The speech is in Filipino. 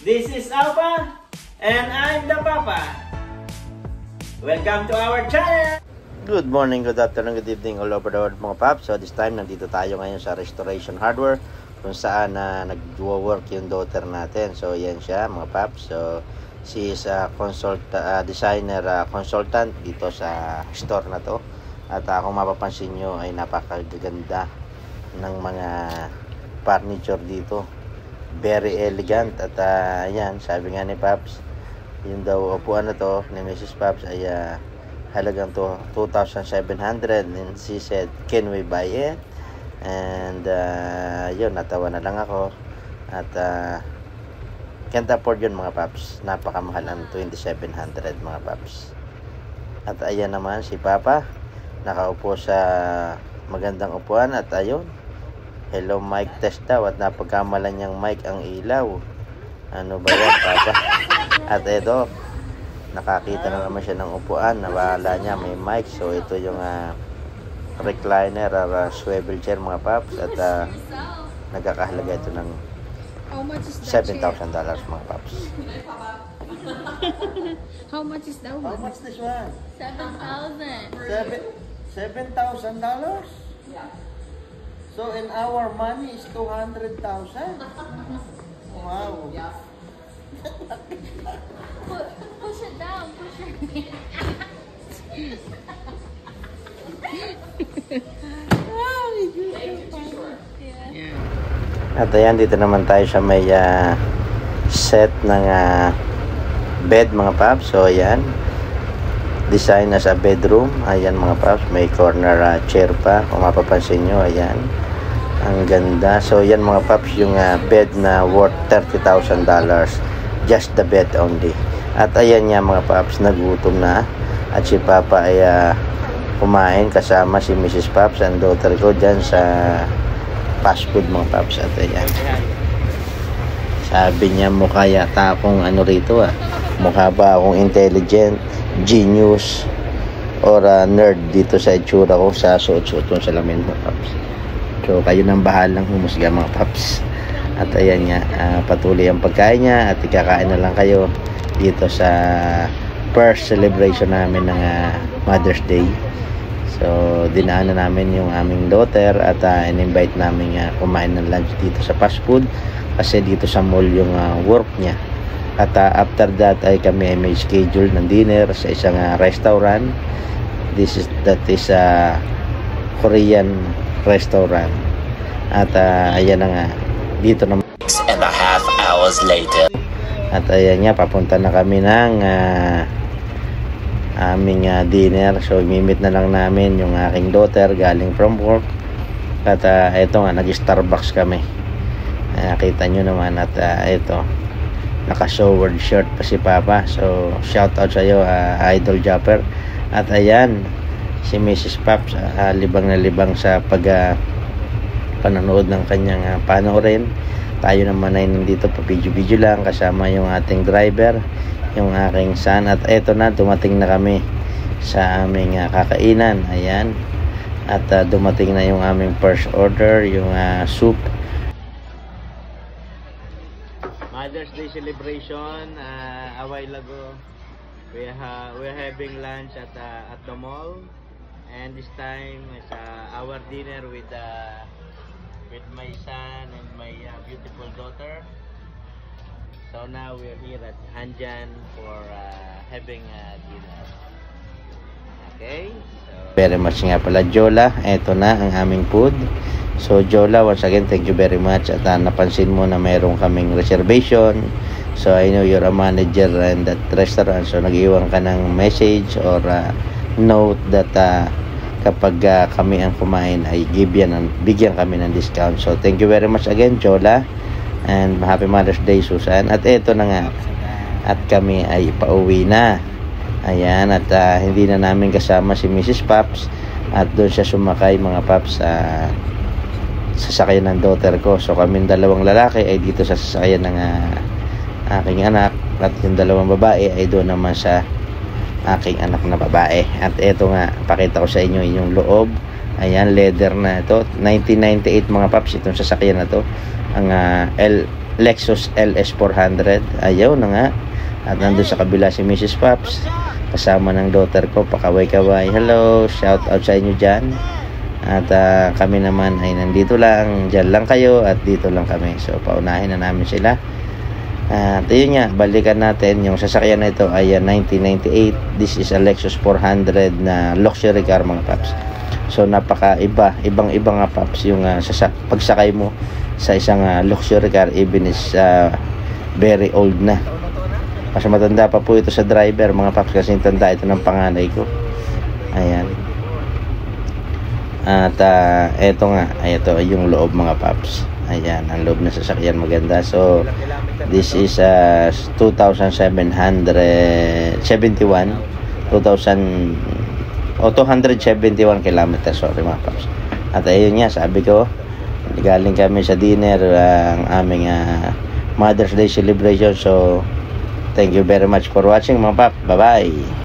This is Alpha, and I'm the Papa. Welcome to our channel! Good morning, good afternoon, good evening all over the world mga paps. So this time, nandito tayo ngayon sa Restoration Hardware kung saan nag-work yung daughter natin. So yan siya mga paps. So she is a designer consultant dito sa store na to. At kung mapapansin nyo ay napakaganda ng mga furniture dito. Very elegant at yan, sabi nga ni Paps, yung daw upuan na to ni Mrs. Paps ay halagang to 2,700 and she said, can we buy it? And yun, natawa na lang ako at can't afford yun mga Paps, napakamahal ang 2,700 mga Paps. At ayan naman si Papa, nakaupo sa magandang upuan at ayun, hello mic test daw at napagkamalan niyang mic ang ilaw. Ano ba yan Papa? At ito, nakakita na naman siya ng upuan, nawala niya may mic. So ito yung recliner or swivel chair mga Paps. At nagkakahalaga ito ng $7,000 mga Paps. How much is that one? How much this one? $7,000. $7,000? Yeah. So in our money is 200,000. Wow. Push it down. Push your At ayan, dito naman tayo sa may set ng bed mga Paps. So ayan, design as a bedroom. Ayan mga Paps, may corner chair pa kung mapapansin nyo. Ayan, ang ganda. So yan mga Paps, yung bed na worth $30,000, just the bed only. At ayan nga mga Paps, nagutom na at si Papa ay kumain kasama si Mrs. Paps and daughter ko dyan sa fast food mga Paps. At ayan, sabi niya mukha yata akong ano rito mukha ba akong intelligent, genius or nerd dito sa itsura ko sa suot-suot kong salamin mga Paps. So kayo nang bahalang humusga mga Paps. At ayan nga, patuloy ang pagkain niya at ikakain na lang kayo dito sa first celebration namin ng Mother's Day. So dinaanan namin yung aming daughter at in-invite namin kumain ng lunch dito sa fast food kasi dito sa mall yung work niya. At after that ay kami ay may schedule ng dinner sa isang restaurant. That is Korean restaurant. At ayan na nga, dito naman 6.5 hours later. at ayan nga, papunta na kami ng aming dinner. So imimit na lang namin yung aking daughter galing from work. At ito nga, nag-Starbucks kami. Kita nyo naman. At ito, naka-showered shirt pa si Papa. So shout out sa iyo, Idol Japper. At ayan, si Mrs. Paps, libang na libang sa panonood ng kanyang panoorin. Tayo naman ay nandito pa video-video lang kasama yung ating driver, yung aking son. At eto na, dumating na kami sa aming kakainan. Ayan, at dumating na yung aming first order, yung soup. Mother's Day celebration a while ago. We're having lunch at the mall, and this time is our dinner with my son and my beautiful daughter. So now we're here at Hanjan for having dinner. Okay, so very much nga pala Jola, eto na ang aming food. So Jola, once again thank you very much. At napansin mo na mayroon kaming reservation. So I know you're a manager in that restaurant, so nag-iwan ka ng message or note that kapag kami ang kumain ay bigyan kami ng discount. So thank you very much again Jola, and happy Mother's Day Susan. At eto na nga, at kami ay pauwi na. Ayan, at hindi na namin kasama si Mrs. Paps at doon siya sumakay mga Paps sa sasakyan ng daughter ko. So kami dalawang lalaki ay dito sa sasakyan ng aking anak, at yung dalawang babae ay doon naman sa aking anak na babae. At eto nga, pakita ko sa inyo yung loob. Ayan, leather na ito, 1998 mga Paps, itong sasakyan na to, ang Lexus LS400. Ayaw na nga. At nandun sa kabila si Mrs. Paps. Kasama ng daughter ko. Pakaway-kaway. Hello. Shout out sa inyo dyan. At kami naman ay nandito lang. Dyan lang kayo at dito lang kami. So paunahin na namin sila. At yun nga, balikan natin. Yung sasakyan na ito ay 1998. This is a Lexus 400 na luxury car mga paps. So napaka-iba. Ibang-iba nga paps yung pagsakay mo sa isang luxury car, even is very old na. Mas matanda pa po ito sa driver mga paps, kasi tanda ito ng panganay ko. Ayan. At eto nga, ito yung loob mga paps. Ayan, ang loob ng sasakyan maganda. So this is 2,771 kilometers, sorry mga paps. At ayun nga, sabi ko, galing kami sa dinner, ang aming Mother's Day celebration. So thank you very much for watching mga pap. Bye bye.